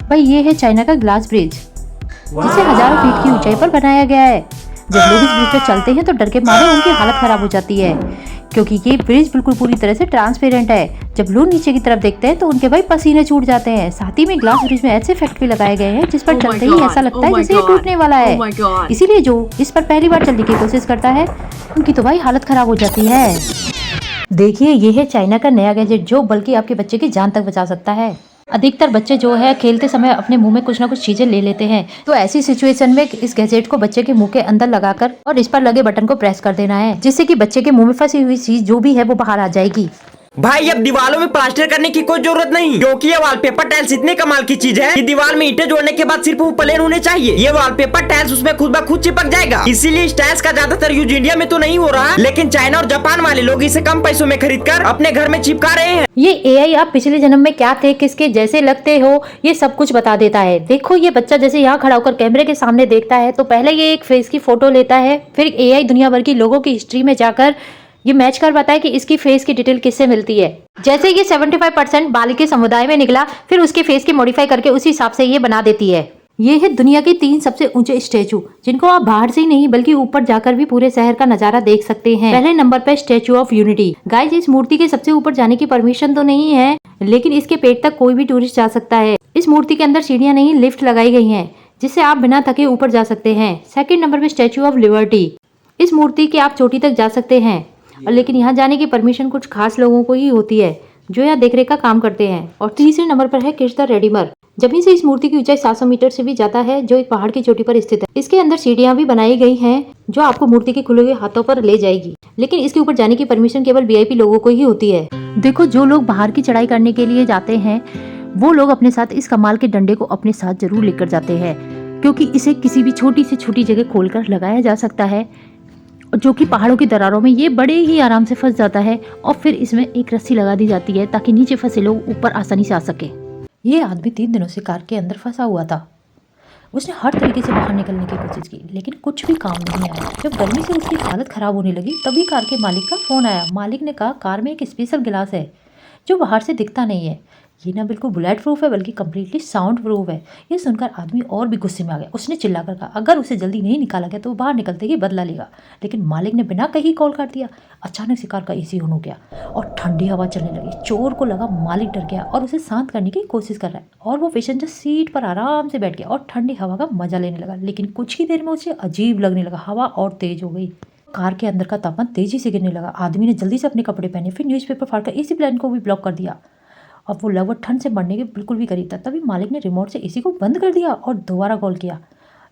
भाई ये है चाइना का ग्लास ब्रिज, जिसे हजारों फीट की ऊंचाई पर बनाया गया है। जब लोग इस ब्रिज पर चलते हैं तो डर के मारे उनकी हालत खराब हो जाती है, क्योंकि ये ब्रिज बिल्कुल पूरी तरह से ट्रांसपेरेंट है। जब लोग नीचे की तरफ देखते हैं तो उनके भाई पसीने छूट जाते हैं। साथ ही में ग्लास ब्रिज में ऐसे इफेक्ट भी लगाए गए हैं जिस पर चलते ही ऐसा लगता है जैसे ये टूटने वाला है। इसीलिए जो इस पर पहली बार चलने की कोशिश करता है उनकी तो भाई हालत खराब हो जाती है। देखिए ये है चाइना का नया गैजेट जो बल्कि आपके बच्चे की जान तक बचा सकता है। अधिकतर बच्चे जो है खेलते समय अपने मुंह में कुछ ना कुछ चीजें ले लेते हैं, तो ऐसी सिचुएशन में इस गैजेट को बच्चे के मुंह के अंदर लगाकर और इस पर लगे बटन को प्रेस कर देना है, जिससे कि बच्चे के मुंह में फंसी हुई चीज जो भी है वो बाहर आ जाएगी। भाई अब दीवारों में प्लास्टर करने की कोई जरूरत नहीं, क्योंकि ये वॉलपेपर टाइल्स इतने कमाल की चीज है कि दीवार में ईंटें जोड़ने के बाद सिर्फ वो प्लेन होने चाहिए। ये वॉलपेपर टाइल्स उसमें खुद ब खुद चिपक जाएगा। इसीलिए इस टाइल्स का ज्यादातर यूज इंडिया में तो नहीं हो रहा, लेकिन चाइना और जापान वाले लोग इसे कम पैसों में खरीद कर अपने घर में चिपका रहे हैं। ये एआई आप पिछले जन्म में क्या थे, किसके जैसे लगते हो, ये सब कुछ बता देता है। देखो ये बच्चा जैसे यहाँ खड़ा होकर कैमरे के सामने देखता है तो पहले ये एक फेस की फोटो लेता है, फिर एआई दुनिया भर की लोगों की हिस्ट्री में जाकर ये मैच कर पाता है कि इसकी फेस की डिटेल किससे मिलती है। जैसे ये 75% बाली के समुदाय में निकला, फिर उसके फेस की मॉडिफाई करके उसी हिसाब से ये बना देती है। ये है दुनिया के 3 सबसे ऊंचे स्टैचू, जिनको आप बाहर से ही नहीं बल्कि ऊपर जाकर भी पूरे शहर का नजारा देख सकते हैं। पहले नंबर पे स्टैचू ऑफ यूनिटी। गाइस इस मूर्ति के सबसे ऊपर जाने की परमिशन तो नहीं है, लेकिन इसके पेट तक कोई भी टूरिस्ट जा सकता है। इस मूर्ति के अंदर सीढ़ियां नहीं लिफ्ट लगाई गई हैं, जिससे आप बिना थके ऊपर जा सकते हैं। सेकंड नंबर पे स्टैचू ऑफ लिबर्टी। इस मूर्ति के आप चोटी तक जा सकते हैं, और लेकिन यहाँ जाने की परमिशन कुछ खास लोगों को ही होती है जो यहाँ देखरेख का काम करते हैं। और तीसरे नंबर पर है कृष्ण रेडिमर। जमीन से इस मूर्ति की ऊंचाई 700 मीटर से भी ज्यादा है, जो एक पहाड़ की चोटी पर स्थित है। इसके अंदर सीढ़ियां भी बनाई गई हैं जो आपको मूर्ति के खुले हुए हाथों पर ले जाएगी, लेकिन इसके ऊपर जाने की परमिशन केवल वीआईपी लोगों को ही होती है। देखो जो लोग बाहर की चढ़ाई करने के लिए जाते हैं वो लोग अपने साथ इस कमाल के डंडे को अपने साथ जरूर लेकर जाते हैं, क्योंकि इसे किसी भी छोटी से छोटी जगह खोलकर लगाया जा सकता है, जो कि पहाड़ों की दरारों में ये बड़े ही आराम से फंस जाता है। और फिर इसमें एक रस्सी लगा दी जाती है ताकि नीचे फंसे लोग ऊपर आसानी से आ सके। ये आदमी 3 दिनों से कार के अंदर फंसा हुआ था। उसने हर तरीके से बाहर निकलने की कोशिश की, लेकिन कुछ भी काम नहीं आया। जब गर्मी से उसकी हालत खराब होने लगी तभी कार के मालिक का फोन आया। मालिक ने कहा कार में एक स्पेशल गिलास है जो बाहर से दिखता नहीं है। ये ना बिल्कुल बुलेट प्रूफ है बल्कि कम्प्लीटली साउंड प्रूफ है। ये सुनकर आदमी और भी गुस्से में आ गया। उसने चिल्लाकर कहा अगर उसे जल्दी नहीं निकाला गया तो वो बाहर निकलते ही बदला लेगा। लेकिन मालिक ने बिना कहीं कॉल काट दिया। अचानक से कार का एसी ऑन हो गया और ठंडी हवा चलने लगी। चोर को लगा मालिक डर गया और उसे शांत करने की कोशिश कर रहा है, और वो पैसेंजर सीट पर आराम से बैठ गया और ठंडी हवा का मजा लेने लगा। लेकिन कुछ ही देर में उसे अजीब लगने लगा। हवा और तेज हो गई। कार के अंदर का तापमान तेजी से गिरने लगा। आदमी ने जल्दी से अपने कपड़े पहने, फिर न्यूज़पेपर फाड़कर एसी प्लान को भी ब्लॉक कर दिया। अब वो लगभग ठंड से मरने के बिल्कुल भी करीब था। तभी मालिक ने रिमोट से एसी को बंद कर दिया और दोबारा कॉल किया।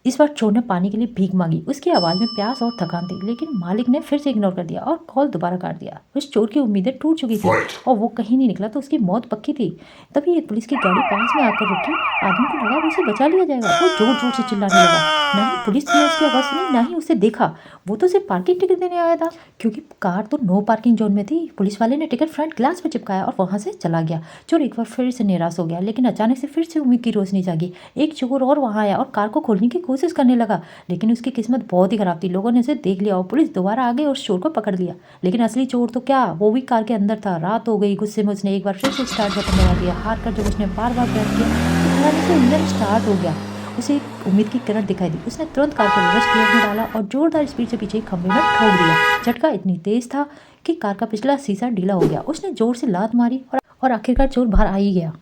इस बार चोर ने पानी के लिए भीख मांगी। उसकी आवाज़ में प्यास और थकान थी, लेकिन मालिक ने फिर से इग्नोर कर दिया और कॉल दोबारा काट दिया। उस चोर की उम्मीदें टूट चुकी थी और वो कहीं नहीं निकला तो उसकी मौत पक्की थी। तभी एक पुलिस की गाड़ी पास में आकर रुकी। आदमी को लगा वो उसे बचा लिया जाएगा। वो जोर जोर से चिल्लाने लगा। ना ही पुलिस ने उसकी आवाज़ सुनी, ना ही उसे देखा। वो तो सिर्फ पार्किंग टिकट देने आया था, क्योंकि कार तो नो पार्किंग जोन में थी। पुलिस वाले ने टिकट फ्रंट ग्लास पर चिपकाया और वहां से चला गया। चोर एक बार फिर से निराश हो गया, लेकिन अचानक से फिर से उम्मीद की रोशनी जागी। एक चोर और वहां आया और कार को खोलने की कोशिश करने लगा, लेकिन उसकी किस्मत बहुत ही खराब थी। लोगों ने उसे देख लिया और पुलिस दोबारा आ गई और चोर को पकड़ लिया। लेकिन असली चोर तो क्या, वो भी कार के अंदर था। रात हो गई। गुस्से में उसने एक बार फिर से स्टार्ट बटन दबा दिया। हार कर जब उसने बार बार प्रेस किया तो धीरे से इंजन स्टार्ट हो गया। उसे एक उम्मीद की किरण दिखाई दी। उसने तुरंत कार को रिवर्स गियर में डाला और जोरदार स्पीड से पीछे खंभे में ठोक दिया। झटका इतनी तेज था कि कार का पिछला शीशा ढीला हो गया। उसने जोर से लात मारी और आखिरकार चोर बाहर आ ही गया।